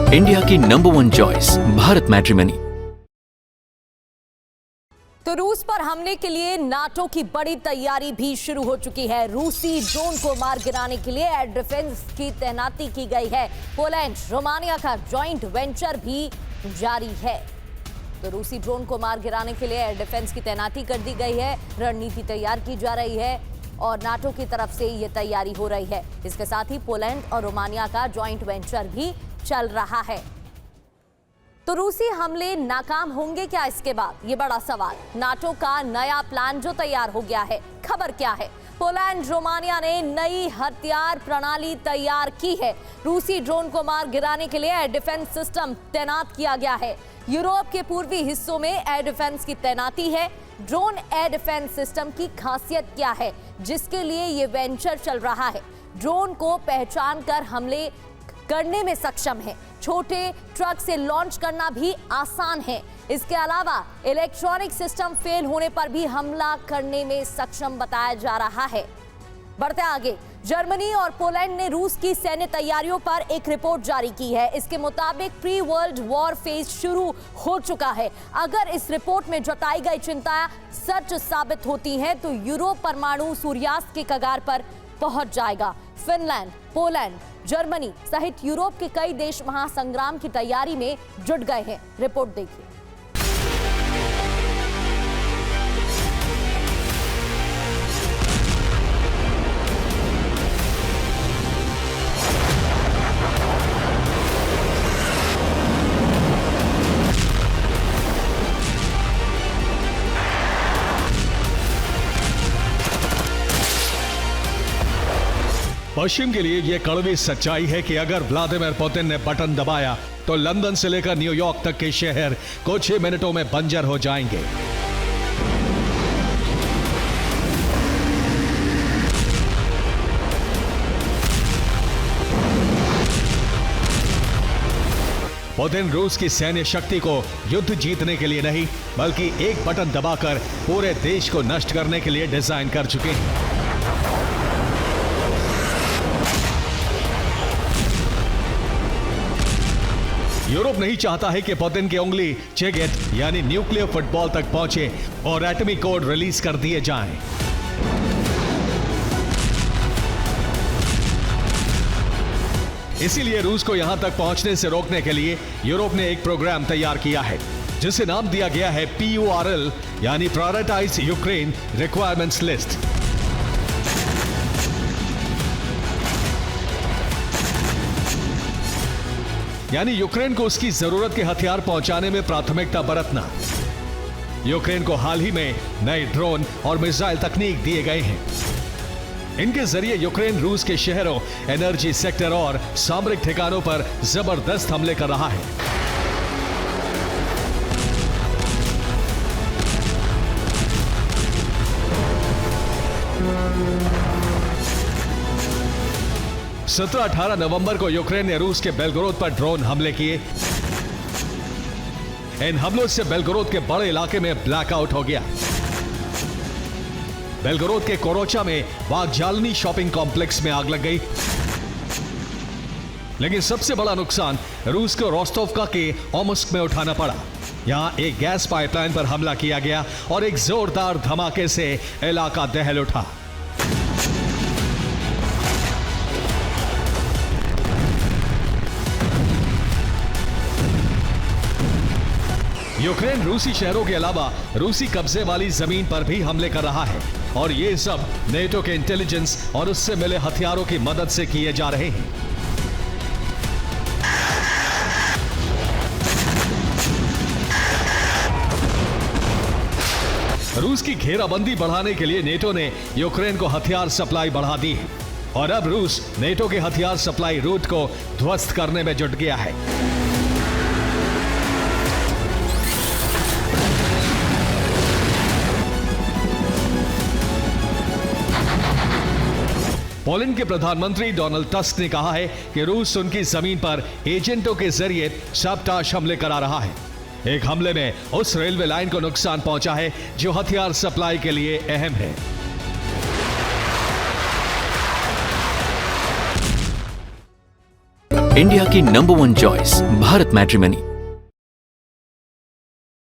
India की number 1 choice Bharat matrimony. तो रूस पर हमले के लिए नाटो की बड़ी तैयारी भी शुरू हो चुकी है। रूसी ड्रोन को मार गिराने के लिए एयर डिफेंस की तैनाती की गई है। पोलैंड रोमानिया का जॉइंट वेंचर भी जारी है। तो रूसी ड्रोन को मार गिराने के लिए एयर डिफेंस की तैनाती कर दी गई है। रणनीति तैयार की जा रही है और नाटो की तरफ से ये तैयारी हो रही है। इसके साथ ही पोलैंड और रोमानिया का जॉइंट वेंचर भी चल रहा है। तो रूसी हमले नाकाम होंगे क्या इसके बाद? ये बड़ा सवाल। नाटो का नया प्लान जो तैयार हो गया है, खबर क्या है? पोलैंड रोमानिया ने नई हथियार प्रणाली तैयार की है। रूसी ड्रोन को मार गिराने के लिए एयर डिफेंस सिस्टम तैनात किया गया है। यूरोप के पूर्वी हिस्सों में एयर डिफेंस की तैनाती है। ड्रोन एयर डिफेंस सिस्टम की खासियत क्या है जिसके लिए ये वेंचर चल रहा है? ड्रोन को पहचान कर हमले करने में सक्षम है। छोटे ट्रक से लॉन्च करना भी आसान है। इसके अलावा इलेक्ट्रॉनिक सिस्टम फेल होने पर भी हमला करने में सक्षम बताया जा रहा है। बढ़ते आगे, जर्मनी और पोलैंड ने रूस की सैन्य तैयारियों पर एक रिपोर्ट जारी की है। इसके मुताबिक प्री वर्ल्ड वॉर फेज शुरू हो चुका है। अगर इस रिपोर्ट में जताई गई चिंता सच साबित होती है तो यूरोप परमाणु सूर्यास्त के कगार पर पहुंच जाएगा। फिनलैंड, पोलैंड, जर्मनी सहित यूरोप के कई देश महासंग्राम की तैयारी में जुट गए हैं। रिपोर्ट देखिए। पश्चिम के लिए यह कड़वी सच्चाई है कि अगर व्लादिमीर पुतिन ने बटन दबाया तो लंदन से लेकर न्यूयॉर्क तक के शहर कुछ ही मिनटों में बंजर हो जाएंगे। पुतिन रूस की सैन्य शक्ति को युद्ध जीतने के लिए नहीं बल्कि एक बटन दबाकर पूरे देश को नष्ट करने के लिए डिजाइन कर चुके हैं। यूरोप नहीं चाहता है कि पुतिन की उंगली चेगेट यानी न्यूक्लियर फुटबॉल तक पहुंचे और एटॉमिक कोड रिलीज कर दिए जाएं। इसीलिए रूस को यहां तक पहुंचने से रोकने के लिए यूरोप ने एक प्रोग्राम तैयार किया है जिसे नाम दिया गया है PURL यानी प्रायोरिटाइज यूक्रेन रिक्वायरमेंट्स लिस्ट। यानी यूक्रेन को उसकी जरूरत के हथियार पहुंचाने में प्राथमिकता बरतना। यूक्रेन को हाल ही में नए ड्रोन और मिसाइल तकनीक दिए गए हैं। इनके जरिए यूक्रेन रूस के शहरों, एनर्जी सेक्टर और सामरिक ठिकानों पर जबरदस्त हमले कर रहा है। सत्रह 18 नवंबर को यूक्रेन ने रूस के बेलगोरोद पर ड्रोन हमले किए। इन हमलों से बेलगोरोद के बड़े इलाके में ब्लैकआउट हो गया। बेलगोरोद के कोरोचा में वागजालनी शॉपिंग कॉम्प्लेक्स में आग लग गई। लेकिन सबसे बड़ा नुकसान रूस को रोस्टोवका के ओमुस्क में उठाना पड़ा। यहां एक गैस पाइपलाइन पर हमला किया गया और एक जोरदार धमाके से इलाका दहल उठा। यूक्रेन रूसी शहरों के अलावा रूसी कब्जे वाली जमीन पर भी हमले कर रहा है और ये सब नेटो के इंटेलिजेंस और उससे मिले हथियारों की मदद से किए जा रहे हैं। रूस की घेराबंदी बढ़ाने के लिए नेटो ने यूक्रेन को हथियार सप्लाई बढ़ा दी है और अब रूस नेटो के हथियार सप्लाई रूट को ध्वस्त करने में जुट गया है। पोलैंड के प्रधानमंत्री डोनाल्ड टस्क ने कहा है कि रूस उनकी जमीन पर एजेंटों के जरिए साबटाश हमले करा रहा है। एक हमले में उस रेलवे लाइन को नुकसान पहुंचा है जो हथियार सप्लाई के लिए अहम है। इंडिया की नंबर 1 चॉइस भारत मैट्रिमनी।